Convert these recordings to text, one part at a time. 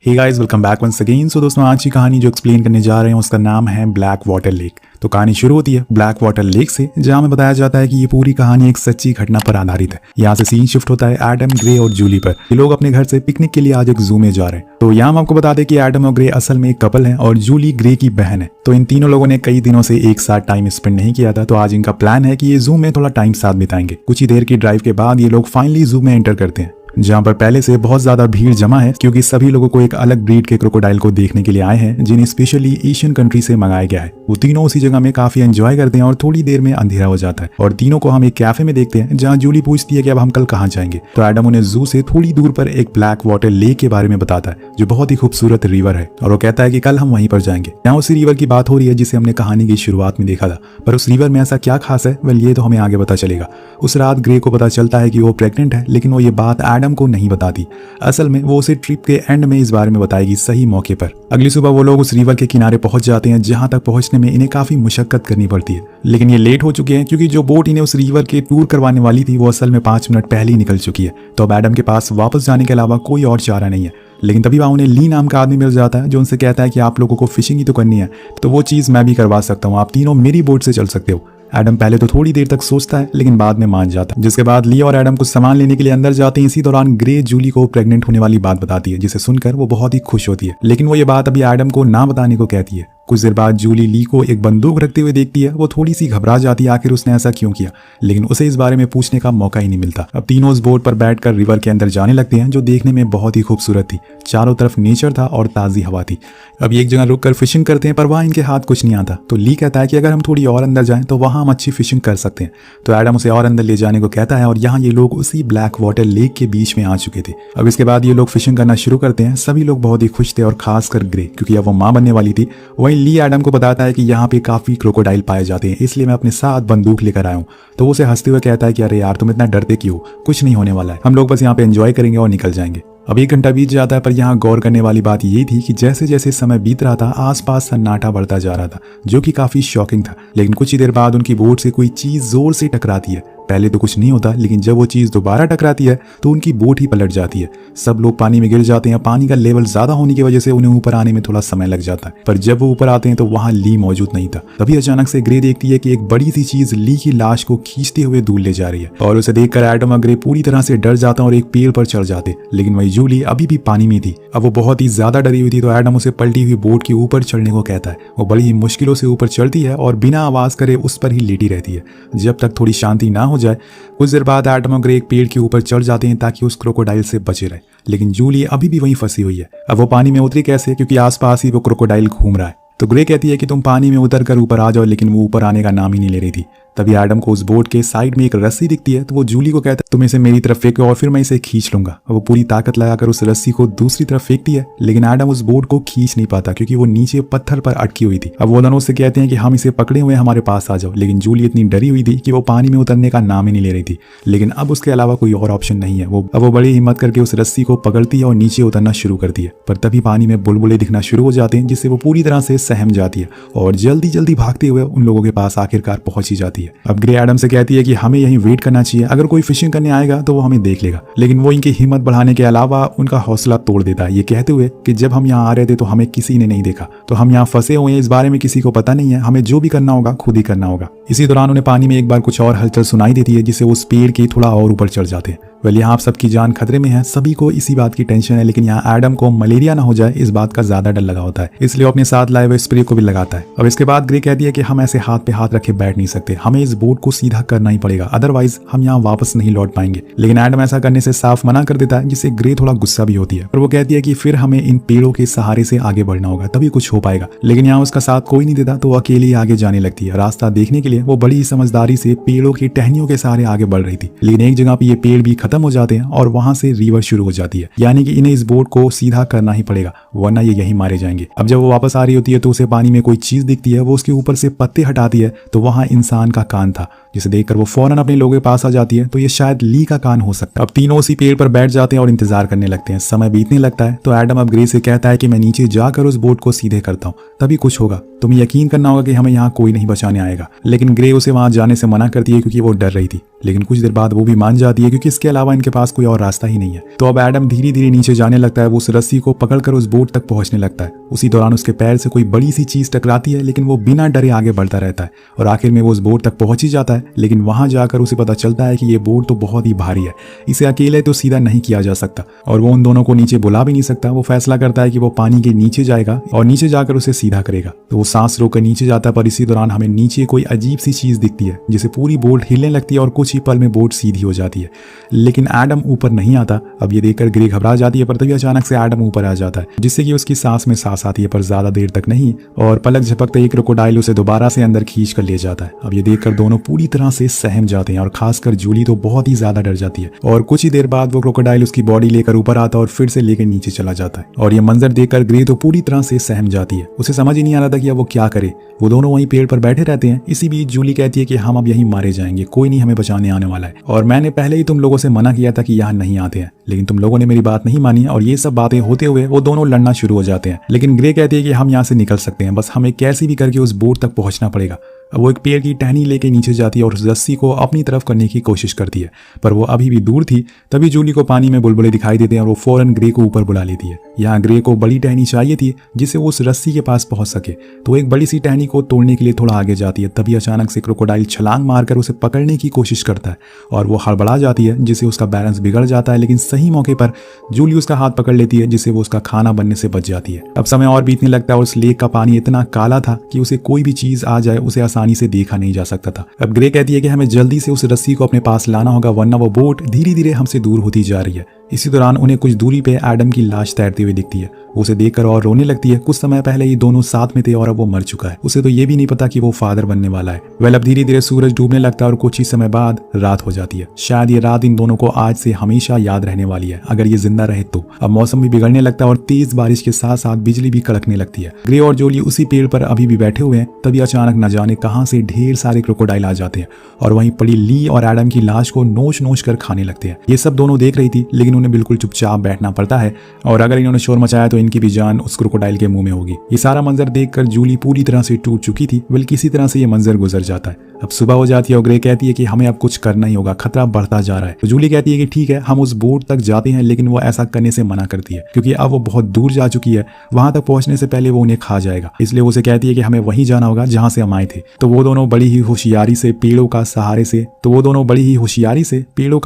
हे guys, welcome back once again. So दोस्तों, आज की कहानी जो एक्सप्लेन करने जा रहे हैं उसका नाम है ब्लैक वाटर लेक। तो कहानी शुरू होती है ब्लैक वाटर लेक से, जहाँ में बताया जाता है कि ये पूरी कहानी एक सच्ची घटना पर आधारित है। यहाँ से सीन शिफ्ट होता है एडम, ग्रे और जूली पर। ये लोग अपने घर से पिकनिक के लिए आज एक जू में जा रहे हैं। तो यहाँ हम आपको बता दें कि एडम और ग्रे असल में एक कपल है और जूली ग्रे की बहन है। तो इन तीनों लोगों ने कई दिनों से एक साथ टाइम स्पेंड नहीं किया था, तो आज इनका प्लान है कि ये जू में थोड़ा टाइम साथ बिताएंगे। कुछ ही देर की ड्राइव के बाद ये लोग फाइनली जू में एंटर करते हैं, जहाँ पर पहले से बहुत ज्यादा भीड़ जमा है, क्योंकि सभी लोगों को एक अलग ब्रीड के क्रोकोडाइल को देखने के लिए आए हैं, जिन्हें स्पेशली एशियन कंट्री से मंगाया गया है। वो तीनों उसी जगह में काफी एंजॉय करते हैं और थोड़ी देर में अंधेरा हो जाता है और तीनों को हम एक कैफे में देखते हैं, जहाँ जूली पूछती है कि अब हम कल कहाँ जाएंगे। तो एडम उन्हें जू से थोड़ी दूर पर एक ब्लैक वाटर लेक के बारे में बताता है, जो बहुत ही खूबसूरत रिवर है, और वो कहता है कि कल हम वहीं पर जाएंगे। यहाँ उसी रिवर की बात हो रही है जिसे हमने कहानी की शुरुआत में देखा था, पर उस रिवर में ऐसा क्या खास है, वेल ये तो हमें आगे पता चलेगा। उस रात ग्रे को पता चलता है कि वो प्रेग्नेंट है, लेकिन वो ये बात एडम को नहीं बताती। असल में वो उसे ट्रिप के एंड में इस बारे में बताएगी सही मौके पर। अगली सुबह वो लोग उस रिवर के किनारे पहुंच जाते हैं, जहां तक पहुंचने में इन्हें काफी मुशक्कत करनी पड़ती है, लेकिन ये लेट हो चुके हैं, क्योंकि जो बोट इन्हें उस रिवर के टूर करवाने वाली थी वो असल में 5 मिनट पहले ही निकल चुकी है। तो अब एडम के पास वापस जाने के अलावा कोई और चारा नहीं है। लेकिन तभी वहां उन्हें ली नाम का आदमी मिल जाता है, जो उनसे कहता है कि आप लोगों को फिशिंग ही तो करनी है, तो वो चीज मैं भी करवा सकता हूँ, आप तीनों मेरी बोट से चल सकते हो। एडम पहले तो थोड़ी देर तक सोचता है, लेकिन बाद में मान जाता है। जिसके बाद ली और एडम कुछ सामान लेने के लिए अंदर जाते हैं। इसी दौरान ग्रे जूली को प्रेग्नेंट होने वाली बात बताती है, जिसे सुनकर वो बहुत ही खुश होती है, लेकिन वो ये बात अभी एडम को ना बताने को कहती है। कुछ देर बाद जूली ली को एक बंदूक रखते हुए देखती है। वो थोड़ी सी घबरा जाती है, आखिर उसने ऐसा क्यों किया, लेकिन उसे इस बारे में पूछने का मौका ही नहीं मिलता। अब तीनों उस बोट पर बैठकर रिवर के अंदर जाने लगते हैं, जो देखने में बहुत ही खूबसूरत थी। चारों तरफ नेचर था और ताजी हवा थी। अब एक जगह रुककर फिशिंग करते हैं, पर वहाँ इनके हाथ कुछ नहीं आता। तो ली कहता है कि अगर हम थोड़ी और अंदर जाएं तो वहाँ हम अच्छी फिशिंग कर सकते हैं। तो एडम उसे और अंदर ले जाने को कहता है, और यहाँ ये लोग उसी ब्लैक वाटर लेक के बीच में आ चुके थे। अब इसके बाद ये लोग फिशिंग करना शुरू करते हैं। सभी लोग बहुत ही खुश थे, और खासकर ग्रे, क्योंकि अब वो माँ बनने वाली थी। वहीं ली एडम को बताता है कि यहाँ पे काफी क्रोकोडाइल पाए जाते हैं, इसलिए मैं अपने साथ बंदूक लेकर आया हूँ। तो वो उसे हंसते हुए कहता है कि अरे यार, तुम इतना डरते क्यों, कुछ नहीं होने वाला है, हम लोग बस यहाँ पे एंजॉय करेंगे और निकल जाएंगे। अब 1 घंटा बीत जाता है, पर यहाँ गौर करने वाली बात ये थी कि जैसे जैसे समय बीत रहा था, आसपास सन्नाटा बढ़ता जा रहा था, जो कि काफी शॉकिंग था। लेकिन कुछ ही देर बाद उनकी बोट से कोई चीज जोर से टकराती है। पहले तो कुछ नहीं होता, लेकिन जब वो चीज दोबारा टकराती है तो उनकी बोट ही पलट जाती है। सब लोग पानी में गिर जाते हैं। पानी का लेवल ज्यादा होने की वजह से उन्हें ऊपर आने में थोड़ा समय लग जाता है, पर जब वो ऊपर आते हैं तो वहां ली मौजूद नहीं था। तभी अचानक से ग्रे देखती है कि एक बड़ी सी चीज ली की लाश को खींचते हुए दूर ले जा रही है, और उसे देखकर एडम और ग्रे पूरी तरह से डर जाता है और एक पेड़ पर चढ़ जाते। लेकिन वही जूली अभी भी पानी में थी। अब वो बहुत ही ज्यादा डरी हुई थी, तो एडम उसे पलटी हुई बोट के ऊपर चढ़ने को कहता है। वो बड़ी ही मुश्किलों से ऊपर चढ़ती है और बिना आवाज करे उस पर ही लेटी रहती है, जब तक थोड़ी शांति ना हो जाए। कुछ देर बाद एडम और ग्रे एक पेड़ के ऊपर चढ़ जाते हैं, ताकि उस क्रोकोडाइल से बचे रहे। लेकिन जूली अभी भी वहीं फंसी हुई है। अब वो पानी में उतरी कैसे, क्योंकि आसपास ही वो क्रोकोडाइल घूम रहा है। तो ग्रे कहती है कि तुम पानी में उतर कर ऊपर आ जाओ, लेकिन वो ऊपर आने का नाम ही नहीं ले रही थी। तभी एडम को उस बोट के साइड में एक रस्सी दिखती है, तो वो जूली को कहता है तुम इसे मेरी तरफ फेंको और फिर मैं इसे खींच लूंगा। वो पूरी ताकत लगाकर उस रस्सी को दूसरी तरफ फेंकती है, लेकिन एडम उस बोट को खींच नहीं पाता, क्योंकि वो नीचे पत्थर पर अटकी हुई थी। अब वो दोनों उससे कहते हैं कि हम इसे पकड़े हुए हमारे पास आ जाओ, लेकिन जूली इतनी डरी हुई थी कि वो पानी में उतरने का नाम ही नहीं ले रही थी। लेकिन अब उसके अलावा कोई और ऑप्शन नहीं है। अब वो बड़ी हिम्मत करके उस रस्सी को पकड़ती है और नीचे उतरना शुरू करती है, पर तभी पानी में बुलबुले दिखना शुरू हो जाते हैं, जिससे वो पूरी तरह से सहम जाती है और जल्दी जल्दी भागते हुए उन लोगों के पास आखिरकार पहुंच ही जाती है। अब ग्रे एडम से कहती है कि हमें यहीं वेट करना चाहिए, अगर कोई फिशिंग करने आएगा तो वो हमें देख लेगा। लेकिन वो इनकी हिम्मत बढ़ाने के अलावा उनका हौसला तोड़ देता है, ये कहते हुए कि जब हम यहाँ आ रहे थे तो हमें किसी ने नहीं देखा, तो हम यहाँ फंसे हुए हैं, इस बारे में किसी को पता नहीं है, हमें जो भी करना होगा खुद ही करना होगा। इसी दौरान उन्हें पानी में एक बार कुछ और हलचल सुनाई देती है, जिससे उस पेड़ के थोड़ा और ऊपर चढ़ जाते हैं। वेल, यहाँ आप सबकी जान खतरे में है, सभी को इसी बात की टेंशन है, लेकिन यहाँ एडम को मलेरिया ना हो जाए इस बात का ज्यादा डर लगा होता है, इसलिए अपने साथ लाए हुए स्प्रे को भी लगाता है। अब इसके बाद ग्रे कहती है कि हम ऐसे हाथ पे हाथ रखे बैठ नहीं सकते, हमें इस बोट को सीधा करना ही पड़ेगा, अदरवाइज हम यहाँ वापस नहीं लौट पाएंगे। लेकिन एडम ऐसा करने से साफ मना कर देता है, जिससे ग्रे थोड़ा गुस्सा भी होती है, और वो कहती है कि फिर हमें इन पेड़ों के सहारे से आगे बढ़ना होगा, तभी कुछ हो पाएगा। लेकिन यहाँ उसका साथ कोई नहीं देता, तो वो अकेली आगे जाने लगती है। रास्ता देखने के लिए वो बड़ी समझदारी से पेड़ों की टहनियों के सहारे आगे बढ़ रही थी, लेकिन एक जगह पे ये पेड़ भी खत्म हो जाते हैं और वहां से रिवर शुरू हो जाती है, यानी कि इन्हें इस बोट को सीधा करना ही पड़ेगा, वरना ये यहीं मारे जाएंगे। अब जब वो वापस आ रही होती है तो उसे पानी में कोई चीज दिखती है। वो उसके ऊपर से पत्ते हटाती है, तो वहां इंसान का कान था, जिसे देखकर वो फौरन अपने लोगों के पास आ जाती है। तो ये शायद ली का कान हो सकता है। अब तीनों उसी पेड़ पर बैठ जाते हैं और इंतजार करने लगते हैं। समय बीतने लगता है तो एडम अब ग्रे से कहता है कि मैं नीचे जाकर उस बोट को सीधे करता हूँ, तभी कुछ होगा। तुम्हें यकीन करना होगा कि हमें यहाँ कोई नहीं बचाने आएगा। लेकिन ग्रे उसे वहां जाने से मना करती है क्योंकि वो डर रही थी। लेकिन कुछ देर बाद वो भी मान जाती है क्योंकि इसके अलावा इनके पास कोई और रास्ता ही नहीं है। तो अब एडम धीरे धीरे नीचे जाने लगता है। वो उस रस्सी को पकड़कर उस बोट तक पहुंचने लगता है। उसी दौरान उसके पैर से कोई बड़ी सी चीज टकराती है, लेकिन वो बिना डरे आगे बढ़ता रहता है और आखिर में वो उस बोट तक पहुंच ही जाता है। लेकिन वहां जाकर उसे पता चलता है कि ये बोट तो बहुत ही भारी है, इसे अकेले तो सीधा नहीं किया जा सकता और वो उन दोनों को नीचे बुला भी नहीं सकता। वो फैसला करता है कि वो पानी के नीचे जाएगा और नीचे जाकर उसे सीधा करेगा। तो वो सांस रोककर नीचे जाता है, पर इसी दौरान हमें नीचे कोई अजीब सी चीज दिखती है जिसे पूरी बोट हिलने लगती है और कुछ ही पल में बोट सीधी हो जाती है। लेकिन एडम ऊपर नहीं आता। अब ये देखकर ग्रे घबरा जाती है, पर तभी अचानक से एडम ऊपर आ जाता है जिससे कि उसकी सांस में सांस आती है, पर ज्यादा देर तक नहीं। और पलक झपकते ही क्रोकोडाइल उसे दोबारा से अंदर खींच कर ले जाता है। अब ये देखकर दोनों पूरी तरह से सहम जाते हैं और खासकर जूली तो बहुत ही ज्यादा डर जाती है। और कुछ ही देर बाद वो क्रोकोडाइल उसकी बॉडी लेकर ऊपर आता है और फिर से लेकर नीचे चला जाता है। और ये मंजर देखकर ग्रे तो पूरी तरह से सहम जाती है। उसे समझ ही नहीं आ रहा था कि अब वो क्या करे। वो दोनों वहीं पेड़ पर बैठे रहते हैं। इसी बीच जूली कहती है कि हम अब यहीं मारे जाएंगे, कोई नहीं हमें बचाने आने वाला है और मैंने पहले ही तुम लोगों से मना किया था कि यहाँ नहीं आते हैं, लेकिन तुम लोगों ने मेरी बात नहीं मानी। और ये सब बातें होते हुए वो दोनों लड़ना शुरू हो जाते हैं। लेकिन ग्रे कहती है कि हम यहाँ से निकल सकते हैं, बस हमें कैसे भी करके उस बोट तक पहुंचना पड़ेगा। अब वो एक पेड़ की टहनी लेके नीचे जाती है और उस रस्सी को अपनी तरफ करने की कोशिश करती है, पर वो अभी भी दूर थी। तभी जूली को पानी में बुलबुले दिखाई देते हैं और वो फौरन ग्रे को ऊपर बुला लेती है। यहाँ ग्रे को बड़ी टहनी चाहिए थी जिससे वो उस रस्सी के पास पहुंच सके। तो एक बड़ी सी टहनी को तोड़ने के लिए थोड़ा आगे जाती है। तभी अचानक से क्रोकोडाइल छलांग मारकर उसे पकड़ने की कोशिश करता है और वो हड़बड़ा जाती है जिससे उसका बैलेंस बिगड़ जाता है। लेकिन सही मौके पर जूली उसका हाथ पकड़ लेती है जिससे वो उसका खाना बनने से बच जाती है। अब समय और बीतने लगता है और उस लेक का पानी इतना काला था कि उसे कोई भी चीज आ जाए उसे आसानी से देखा नहीं जा सकता था। अब ग्रे कहती है कि हमें जल्दी से उस रस्सी को अपने पास लाना होगा, वरना वो बोट धीरे धीरे हमसे दूर होती जा रही है। इसी दौरान उन्हें कुछ दूरी पे एडम की लाश तैरती हुई दिखती है। वो उसे देखकर और रोने लगती है। कुछ समय पहले ये दोनों साथ में थे और अब वो मर चुका है। उसे तो ये भी नहीं पता कि वो फादर बनने वाला है। वेल अब धीरे धीरे सूरज डूबने लगता है और कुछ ही समय बाद रात हो जाती है। शायद ये रात इन दोनों को आज से हमेशा याद रहने वाली है, अगर ये जिंदा रहे तो। अब मौसम भी बिगड़ने लगता है और तेज बारिश के साथ साथ बिजली भी कड़कने लगती है। ग्रे और जूली उसी पेड़ पर अभी भी बैठे हुए हैं। तभी अचानक न जाने कहां से ढेर सारे क्रोकोडाइल आ जाते हैं और वहीं पड़ी ली और एडम की लाश को नोच नोच कर खाने लगते हैं। ये सब दोनों देख रही थी, लेकिन उन्हें बिल्कुल चुपचाप बैठना पड़ता है और अगर इन्होंने शोर मचाया तो इनकी भी जान उस क्रोकोडाइल के मुंह में होगी। ये सारा मंजर देखकर जूली पूरी तरह से टूट चुकी थी। बल्कि किसी तरह से ये मंजर गुजर जाता है। अब सुबह हो जाती है और ग्रे कहती है कि हमें अब कुछ करना ही होगा, खतरा बढ़ता जा रहा है। तो जूली कहती है कि ठीक है, हम उस बोट तक जाते हैं, लेकिन वो ऐसा करने से मना करती है क्योंकि अब वो बहुत दूर जा चुकी है। वहां तक पहुंचने से पहले वो उन्हें खा जाएगा। इसलिए वो उसे कहती है कि हमें वहीं जाना होगा जहां से हम आए थे। तो वो दोनों बड़ी ही होशियारी से पेड़ों का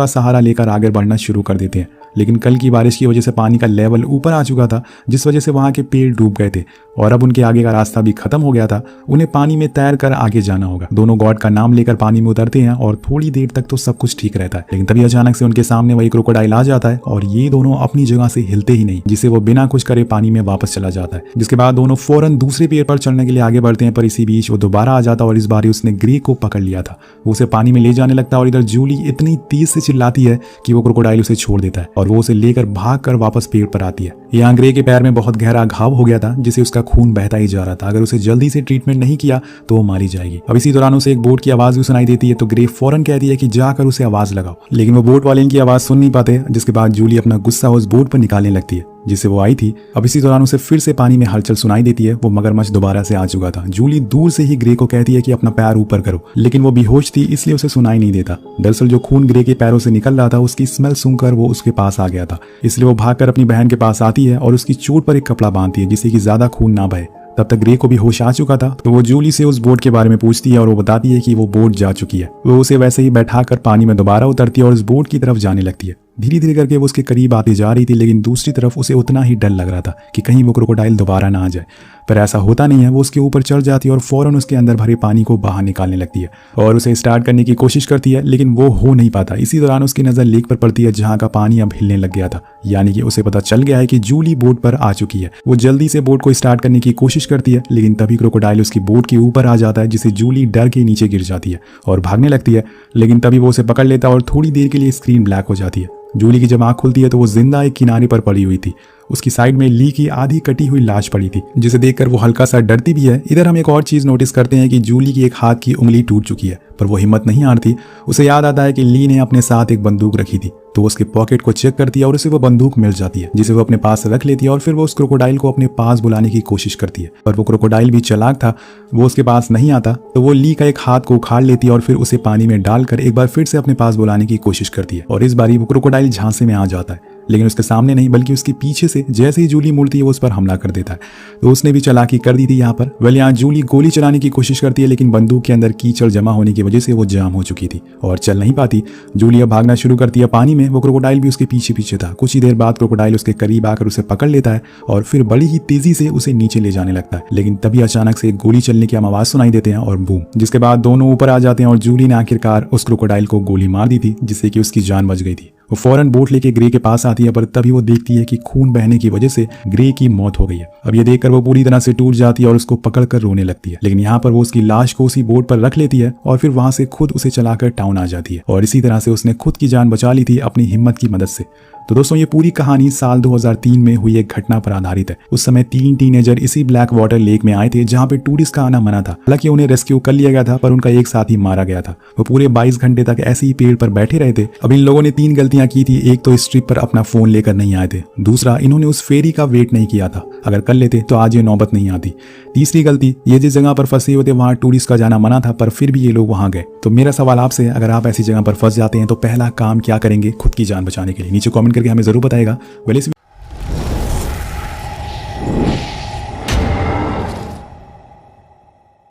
सहारा लेकर आगे बढ़ना शुरू कर देते हैं। लेकिन कल की बारिश की वजह से पानी का लेवल ऊपर आ चुका था, जिस वजह से वहां के पेड़ डूब गए थे और अब उनके आगे का रास्ता भी खत्म हो गया था। उन्हें पानी में तैर कर आगे जाना होगा। दोनों गॉड का नाम लेकर पानी में उतरते हैं और थोड़ी देर तक तो सब कुछ ठीक रहता है। लेकिन तभी अचानक से उनके सामने वही क्रोकोडाइल आ जाता है और ये दोनों अपनी जगह से हिलते ही नहीं, जिससे वो बिना कुछ करे पानी में वापस चला जाता है। जिसके बाद दोनों फौरन दूसरे पेड़ पर चढ़ने के लिए आगे बढ़ते हैं, पर इसी बीच वो दोबारा आ जाता है और इस बार उसने ग्रे को पकड़ लिया था। वो उसे पानी में ले जाने लगता है और इधर जूली इतनी तेज से चिल्लाती है कि वो क्रोकोडाइल उसे छोड़ देता है और वो उसे लेकर भागकर वापस पेड़ पर आती है। यहाँ ग्रे के पैर में बहुत गहरा घाव हो गया था, जिससे उसका खून बहता ही जा रहा था। अगर उसे जल्दी से ट्रीटमेंट नहीं किया तो वो मारी जाएगी। अब इसी दौरान उसे एक बोट की आवाज भी सुनाई देती है, तो ग्रे फौरन कहती है कि जाकर उसे आवाज लगाओ। लेकिन वो बोट वाले इनकी आवाज सुन नहीं पाते, जिसके बाद जूली अपना गुस्सा उस बोट पर निकालने लगती है जिससे वो आई थी। अब इसी दौरान उसे फिर से पानी में हलचल सुनाई देती है। वो मगरमच्छ दोबारा से आ चुका था। जूली दूर से ही ग्रे को कहती है कि अपना पैर ऊपर करो, लेकिन वो बेहोश थी इसलिए उसे सुनाई नहीं देता। दरअसल जो खून ग्रे के पैरों से निकल रहा था उसकी स्मेल सुनकर वो उसके पास आ गया था, इसलिए वो भागकर अपनी बहन के पास आती है और उसकी चोट पर एक कपड़ा बांधती है जिससे कि ज्यादा खून ना बहे। तब तक ग्रे को भी होश आ चुका था, तो वो जूली से उस बोट के बारे में पूछती है और वो बताती है कि वो बोट जा चुकी है। वो उसे वैसे ही बैठाकर पानी में दोबारा उतरती है और उस बोट की तरफ जाने लगती है। धीरे धीरे करके वो उसके करीब आती जा रही थी, लेकिन दूसरी तरफ उसे उतना ही डर लग रहा था कि कहीं वो क्रोकोडाइल दोबारा ना आ जाए। पर ऐसा होता नहीं है। वो उसके ऊपर चढ़ जाती है और फौरन उसके अंदर भरे पानी को बाहर निकालने लगती है और उसे स्टार्ट करने की कोशिश करती है, लेकिन वो हो नहीं पाता। इसी दौरान उसकी नजर लेक पर पड़ती है जहाँ का पानी अब हिलने लग गया था, यानी कि उसे पता चल गया है कि जूली बोट पर आ चुकी है। वो जल्दी से बोट को स्टार्ट करने की कोशिश करती है, लेकिन तभी क्रोकोडाइल उसकी बोट के ऊपर आ जाता है, जिससे जूली डर के नीचे गिर जाती है और भागने लगती है। लेकिन तभी वो उसे पकड़ लेता है और थोड़ी देर के लिए स्क्रीन ब्लैक हो जाती है। जूली की जब आंख खुलती है तो वो जिंदा एक किनारे पर पड़ी हुई थी उसकी साइड में ली की आधी कटी हुई लाश पड़ी थी, जिसे देखकर वो हल्का सा डरती भी है। इधर हम एक और चीज नोटिस करते हैं कि जूली की एक हाथ की उंगली टूट चुकी है, पर वो हिम्मत नहीं हारती। उसे याद आता है कि ली ने अपने साथ एक बंदूक रखी थी, तो उसके पॉकेट को चेक करती है और उसे वो बंदूक मिल जाती है, जिसे वो अपने पास रख लेती है और फिर वो उस क्रोकोडाइल को अपने पास बुलाने की कोशिश करती है। पर वो क्रोकोडाइल भी चालाक था, वो उसके पास नहीं आता, तो वो ली का एक हाथ को उखाड़ लेती है और फिर उसे पानी में डालकर एक बार फिर से अपने पास बुलाने की कोशिश करती है। और इस बारी वो क्रोकोडाइल झांसे में आ जाता है, लेकिन उसके सामने नहीं बल्कि उसके पीछे से जैसे ही जूली मुड़ती है वो उस पर हमला कर देता है। तो उसने भी चालाकी कर दी थी यहाँ पर। वेल यहाँ जूली गोली चलाने की कोशिश करती है, लेकिन बंदूक के अंदर कीचड़ जमा होने की वजह से वो जाम हो चुकी थी और चल नहीं पाती। जूली अब भागना शुरू करती है पानी में। वो क्रोकोडाइल भी उसके पीछे पीछे था। कुछ ही देर बाद क्रोकोडाइल उसके करीब आकर उसे पकड़ लेता है और फिर बड़ी ही तेजी से उसे नीचे ले जाने लगता है। लेकिन तभी अचानक से गोली चलने की हम आवाज सुनाई देते हैं और बूम, जिसके बाद दोनों ऊपर आ जाते हैं और जूली ने आखिरकार उस क्रोकोडाइल को गोली मार दी थी, जिससे कि उसकी जान बच गई थी। वो फौरन बोट लेके ग्रे के पास आती है, पर तभी वो देखती है कि खून बहने की वजह से ग्रे की मौत हो गई है। अब ये देखकर वो पूरी तरह से टूट जाती है और उसको पकड़कर रोने लगती है। लेकिन यहाँ पर वो उसकी लाश को उसी बोट पर रख लेती है और फिर वहां से खुद उसे चलाकर टाउन आ जाती है। और इसी तरह से उसने खुद की जान बचा ली थी अपनी हिम्मत की मदद से। तो दोस्तों ये पूरी कहानी साल 2003 में हुई एक घटना पर आधारित है। उस समय 3 टीनेजर इसी ब्लैक वाटर लेक में आए थे, जहाँ पे टूरिस्ट का आना मना था। हालांकि उन्हें रेस्क्यू कर लिया गया था, पर उनका एक साथी मारा गया था। वो पूरे 22 घंटे तक ऐसे ही पेड़ पर बैठे रहे थे। अब इन लोगों ने 3 गलतियां की थी। एक तो इस ट्रिप पर अपना फोन लेकर नहीं आए थे। दूसरा, इन्होंने उस फेरी का वेट नहीं किया था। अगर कर लेते तो आज ये नौबत नहीं आती। तीसरी गलती, ये जिस जगह पर फंसे हुए थे वहाँ टूरिस्ट का जाना मना था, पर फिर भी ये लोग वहाँ गए। तो मेरा सवाल आपसे, अगर आप ऐसी जगह पर फंस जाते हैं तो पहला काम क्या करेंगे खुद की जान बचाने के लिए? नीचे कमेंट करके हमें जरूर बताएगा।